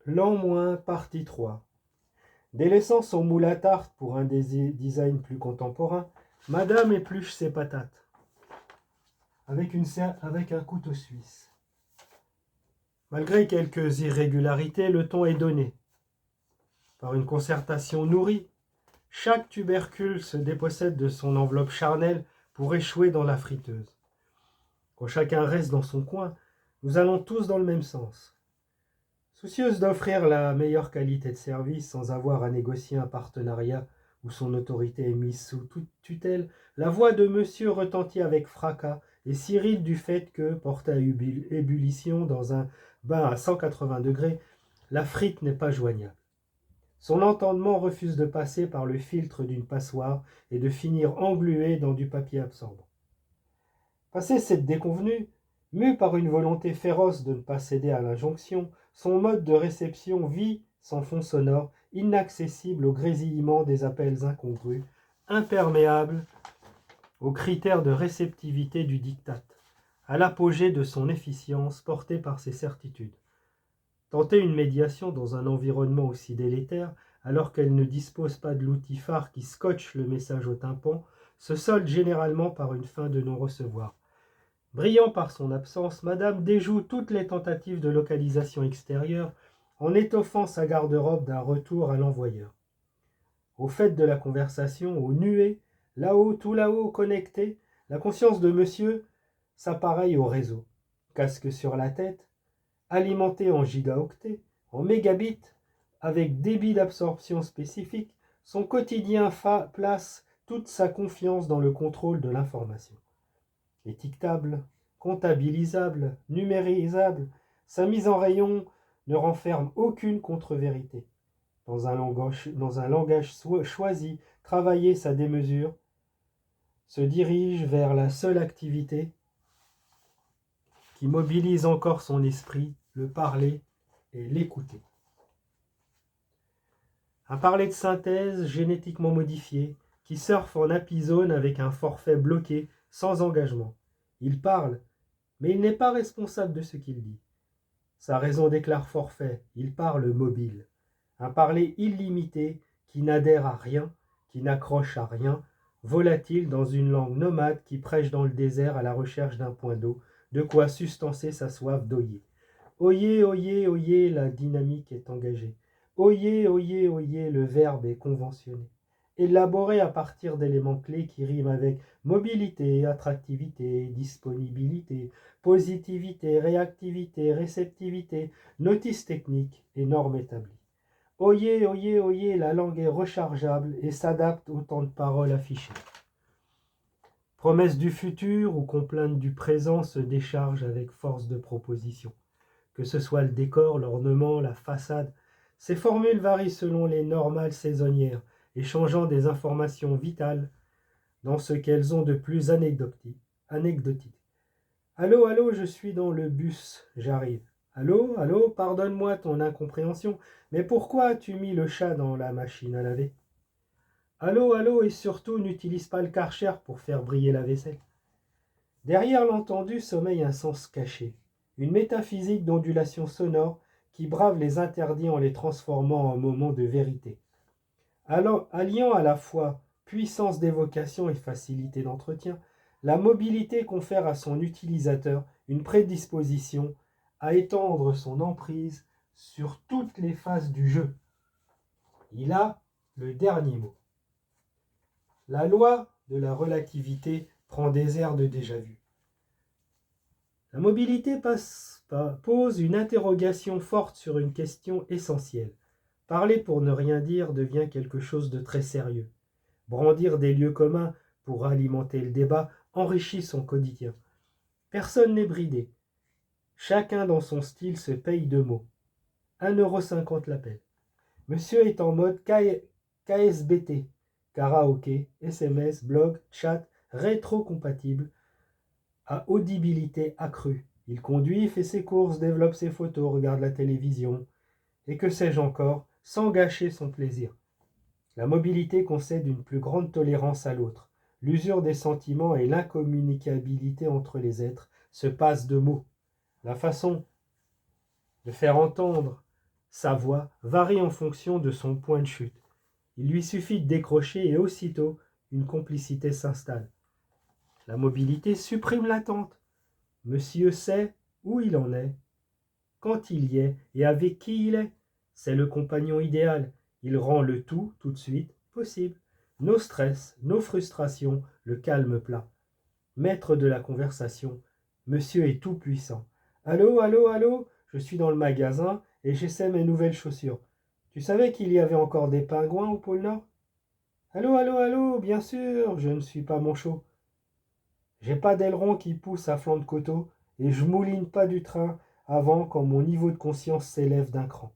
L'an partie 3. Délaissant son moule à tarte pour un design plus contemporain, Madame épluche ses patates avec un couteau suisse. Malgré quelques irrégularités, le ton est donné. Par une concertation nourrie, chaque tubercule se dépossède de son enveloppe charnelle pour échouer dans la friteuse. Quand chacun reste dans son coin, nous allons tous dans le même sens. Soucieuse d'offrir la meilleure qualité de service sans avoir à négocier un partenariat où son autorité est mise sous toute tutelle, la voix de monsieur retentit avec fracas et Cyril du fait que, portée à ébullition dans un bain à 180 degrés, la frite n'est pas joignable. Son entendement refuse de passer par le filtre d'une passoire et de finir englué dans du papier absorbant. Passé cette déconvenue, mue par une volonté féroce de ne pas céder à l'injonction, son mode de réception vit sans fond sonore, inaccessible au grésillement des appels incongrus, imperméable aux critères de réceptivité du diktat, à l'apogée de son efficience portée par ses certitudes. Tenter une médiation dans un environnement aussi délétère, alors qu'elle ne dispose pas de l'outil phare qui scotche le message au tympan, se solde généralement par une fin de non-recevoir. Brillant par son absence, Madame déjoue toutes les tentatives de localisation extérieure en étoffant sa garde-robe d'un retour à l'envoyeur. Au fait de la conversation, aux nuées, là-haut, tout là-haut, connecté, la conscience de monsieur s'appareille au réseau. Casque sur la tête, alimenté en gigaoctets, en mégabits, avec débit d'absorption spécifique, son quotidien place toute sa confiance dans le contrôle de l'information. Étiquetable, comptabilisable, numérisable, sa mise en rayon ne renferme aucune contre-vérité. Dans un langage choisi, travailler sa démesure, se dirige vers la seule activité qui mobilise encore son esprit, le parler et l'écouter. Un parler de synthèse génétiquement modifié, qui surfe en happy-zone avec un forfait bloqué, sans engagement. Il parle, mais il n'est pas responsable de ce qu'il dit. Sa raison déclare forfait, il parle mobile. Un parler illimité qui n'adhère à rien, qui n'accroche à rien, volatile dans une langue nomade qui prêche dans le désert à la recherche d'un point d'eau, de quoi sustancer sa soif d'oyer. Oyez, oyez, oyez, la dynamique est engagée. Oyez, oyez, oyez, le verbe est conventionné. Élaboré à partir d'éléments clés qui riment avec mobilité, attractivité, disponibilité, positivité, réactivité, réceptivité, notice technique et normes établies. Oyez, oyez, oyez, la langue est rechargeable et s'adapte au temps de parole affiché. Promesse du futur ou complainte du présent se décharge avec force de proposition. Que ce soit le décor, l'ornement, la façade, ces formules varient selon les normales saisonnières, échangeant des informations vitales dans ce qu'elles ont de plus anecdotique. Allô, allô, je suis dans le bus, j'arrive. Allô, allô, pardonne-moi ton incompréhension, mais pourquoi as-tu mis le chat dans la machine à laver? Allô, allô, et surtout n'utilise pas le Karcher pour faire briller la vaisselle. Derrière l'entendu sommeille un sens caché, une métaphysique d'ondulation sonore qui brave les interdits en les transformant en moments de vérité. Alliant à la fois puissance d'évocation et facilité d'entretien, la mobilité confère à son utilisateur une prédisposition à étendre son emprise sur toutes les phases du jeu. Il a le dernier mot. La loi de la relativité prend des airs de déjà-vu. La mobilité pose une interrogation forte sur une question essentielle. Parler pour ne rien dire devient quelque chose de très sérieux. Brandir des lieux communs pour alimenter le débat enrichit son quotidien. Personne n'est bridé. Chacun dans son style se paye de mots. 1,50 € l'appel. Monsieur est en mode KSBT, karaoké, SMS, blog, chat, rétro-compatible, à audibilité accrue. Il conduit, fait ses courses, développe ses photos, regarde la télévision, et que sais-je encore, sans gâcher son plaisir. La mobilité concède une plus grande tolérance à l'autre. L'usure des sentiments et l'incommunicabilité entre les êtres se passent de mots. La façon de faire entendre Sa voix varie en fonction de son point de chute. Il lui suffit de décrocher et aussitôt, une complicité s'installe. La mobilité supprime l'attente. Monsieur sait où il en est, quand il y est et avec qui il est. C'est le compagnon idéal. Il rend le tout de suite, possible. Nos stress, nos frustrations, le calme plat. Maître de la conversation, monsieur est tout puissant. Allô, allô, allô, je suis dans le magasin et j'essaie mes nouvelles chaussures. Tu savais qu'il y avait encore des pingouins au pôle Nord? Allô, allô, allô, bien sûr, je ne suis pas manchot. J'ai pas d'aileron qui pousse à flanc de coteau et je mouline pas du train avant quand mon niveau de conscience s'élève d'un cran.